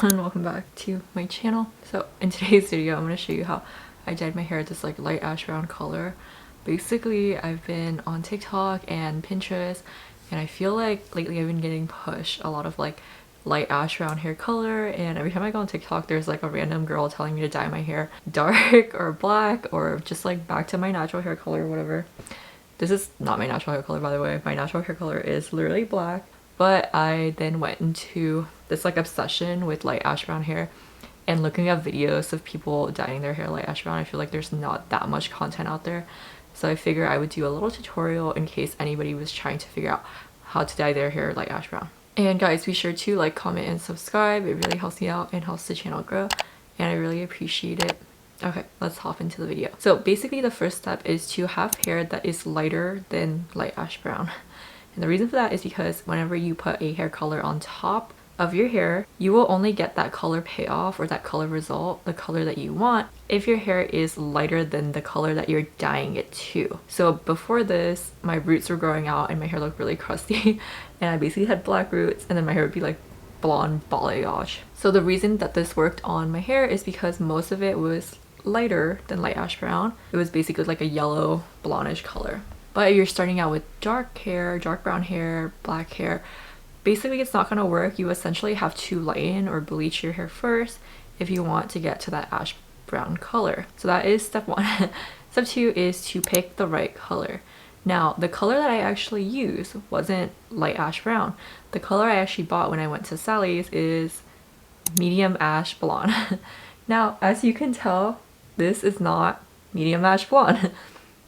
everyone, welcome back to my channel. So in today's video I'm going to show you how I dyed my hair this like light ash brown color. Basically I've been on TikTok and Pinterest and I feel like lately I've been getting pushed a lot of like light ash brown hair color, and every time I go on TikTok there's like a random girl telling me to dye my hair dark or black or just like back to my natural hair color or whatever. This is not my natural hair color, by the way. My natural hair color is literally black. But I then went into this like obsession with light ash brown hair and looking at videos of people dyeing their hair light ash brown. I feel like there's not that much content out there. So I figured I would do a little tutorial in case anybody was trying to figure out how to dye their hair light ash brown. And guys, be sure to like, comment, and subscribe. It really helps me out and helps the channel grow. And I really appreciate it. Okay, let's hop into the video. So basically the first step is to have hair that is lighter than light ash brown. And the reason for that is because whenever you put a hair color on top of your hair, you will only get that color payoff or that color result, the color that you want, if your hair is lighter than the color that you're dyeing it to. So before this, my roots were growing out and my hair looked really crusty and I basically had black roots and then my hair would be like blonde balayage. So the reason that this worked on my hair is because most of it was lighter than light ash brown. It was basically like a yellow blondish color. But if you're starting out with dark hair, dark brown hair, black hair, basically it's not going to work. You essentially have to lighten or bleach your hair first if you want to get to that ash brown color. So that is step one. Step two is to pick the right color. Now, the color that I actually used wasn't light ash brown. The color I actually bought when I went to Sally's is medium ash blonde. Now, as you can tell, this is not medium ash blonde.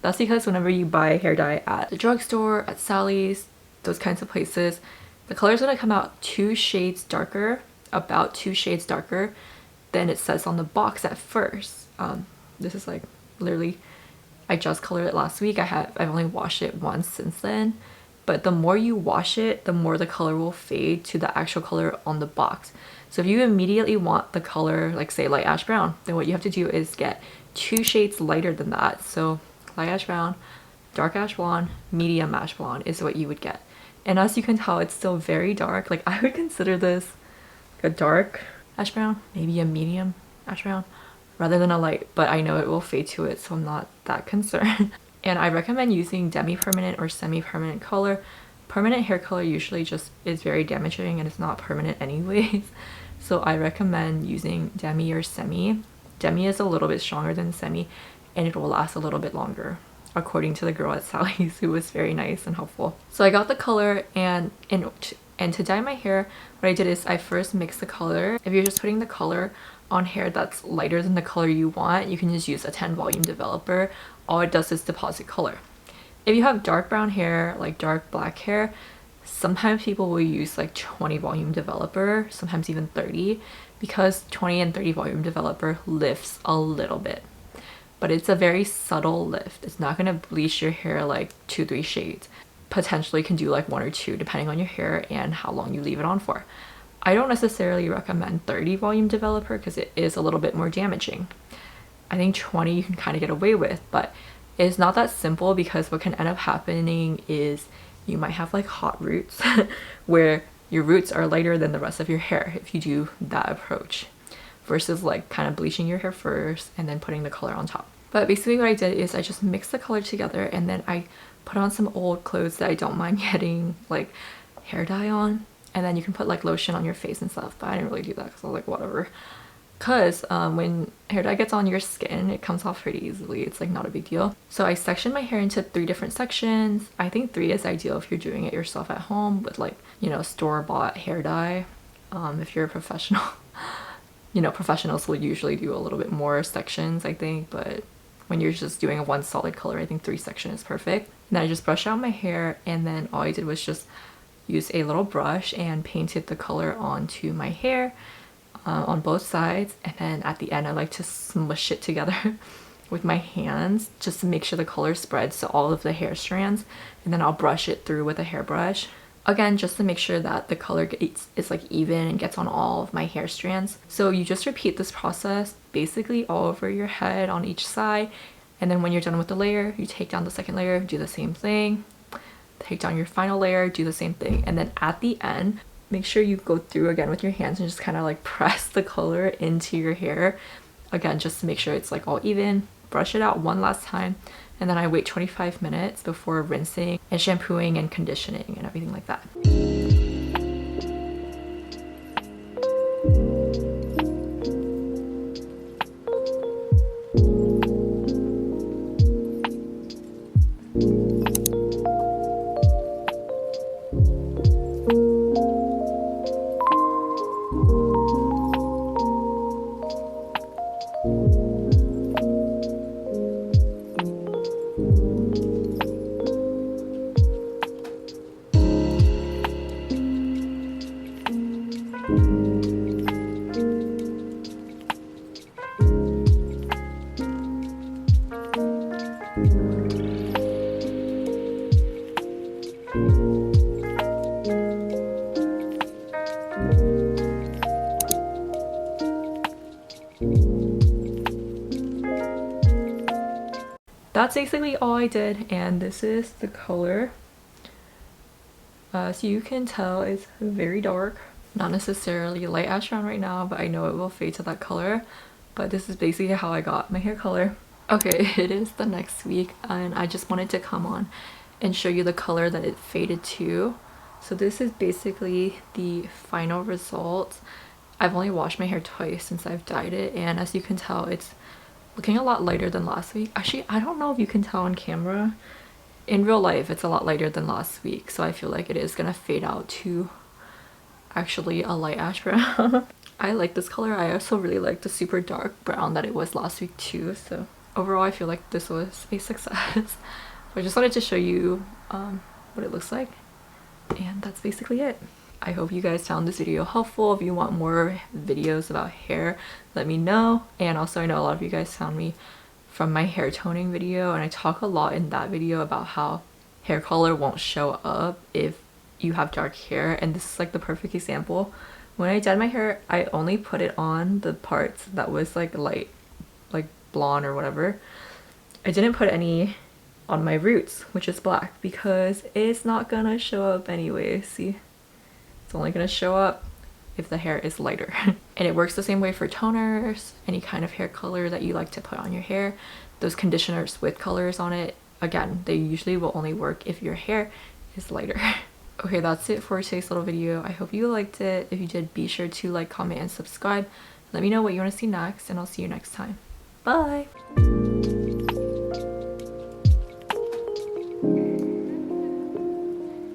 That's because whenever you buy hair dye at the drugstore, at Sally's, those kinds of places, the color is going to come out 2 shades darker, about 2 shades darker than it says on the box at first. This is like literally, I just colored it last week. I've only washed it once since then. But the more you wash it, the more the color will fade to the actual color on the box. So if you immediately want the color, like say light ash brown, then what you have to do is get 2 shades lighter than that. So light ash brown, dark ash blonde, medium ash blonde is what you would get. And as you can tell, it's still very dark. Like I would consider this a dark ash brown, maybe a medium ash brown, rather than a light, but I know it will fade to it, so I'm not that concerned. And I recommend using demi-permanent or semi-permanent color. Permanent hair color usually just is very damaging and it's not permanent anyways. So I recommend using demi or semi. Demi is a little bit stronger than semi and it will last a little bit longer, according to the girl at Sally's, who was very nice and helpful. So I got the color and to dye my hair, what I did is I first mixed the color. If you're just putting the color on hair that's lighter than the color you want, you can just use a 10 volume developer. All it does is deposit color. If you have dark brown hair, like dark black hair, sometimes people will use like 20 volume developer, sometimes even 30, because 20 and 30 volume developer lifts a little bit. But it's a very subtle lift. It's not going to bleach your hair like 2-3 shades. Potentially can do like 1 or 2 depending on your hair and how long you leave it on for. I don't necessarily recommend 30 volume developer because it is a little bit more damaging. I think 20 you can kind of get away with, but it's not that simple because what can end up happening is you might have like hot roots where your roots are lighter than the rest of your hair if you do that approach, versus like kind of bleaching your hair first and then putting the color on top. But basically what I did is I just mixed the color together and then I put on some old clothes that I don't mind getting like hair dye on, and then you can put like lotion on your face and stuff, but I didn't really do that because I was like whatever. Because when hair dye gets on your skin, it comes off pretty easily. It's like not a big deal. So I sectioned my hair into 3 different sections. I think 3 is ideal if you're doing it yourself at home with like, you know, store-bought hair dye. If you're a professional, you know, professionals will usually do a little bit more sections, I think, but when you're just doing a 1 solid color, I think 3 section is perfect. And then I just brushed out my hair and then all I did was just use a little brush and painted the color onto my hair on both sides, and then at the end I like to smush it together with my hands just to make sure the color spreads to all of the hair strands, and then I'll brush it through with a hairbrush. Again, just to make sure that the color is like even and gets on all of my hair strands. So you just repeat this process basically all over your head on each side, and then when you're done with the layer, you take down the second layer, do the same thing, take down your final layer, do the same thing, and then at the end make sure you go through again with your hands and just kind of like press the color into your hair. Again, just to make sure it's like all even. Brush it out one last time, and then I wait 25 minutes before rinsing and shampooing and conditioning and everything like that. That's basically all I did, and this is the color. So you can tell it's very dark. Not necessarily light ash brown right now, but I know it will fade to that color. But this is basically how I got my hair color. Okay, it is the next week, and I just wanted to come on and show you the color that it faded to. So this is basically the final result. I've only washed my hair twice since I've dyed it, and as you can tell, it's looking a lot lighter than last week. Actually, I don't know if you can tell on camera. In real life, it's a lot lighter than last week, so I feel like it is gonna fade out to actually a light ash brown. I like this color. I also really like the super dark brown that it was last week too, so overall I feel like this was a success. So I just wanted to show you what it looks like, and that's basically it. I hope you guys found this video helpful. If you want more videos about hair, let me know. And also, I know a lot of you guys found me from my hair toning video, and I talk a lot in that video about how hair color won't show up if you have dark hair, and this is like the perfect example. When I dyed my hair, I only put it on the parts that was like light, like blonde or whatever. I didn't put any on my roots, which is black, because it's not gonna show up anyway. See, it's only gonna show up if the hair is lighter. And it works the same way for toners, any kind of hair color that you like to put on your hair. Those conditioners with colors on it, again, they usually will only work if your hair is lighter. Okay, that's it for today's little video. I hope you liked it. If you did, be sure to like, comment, and subscribe. Let me know what you want to see next, and I'll see you next time. Bye!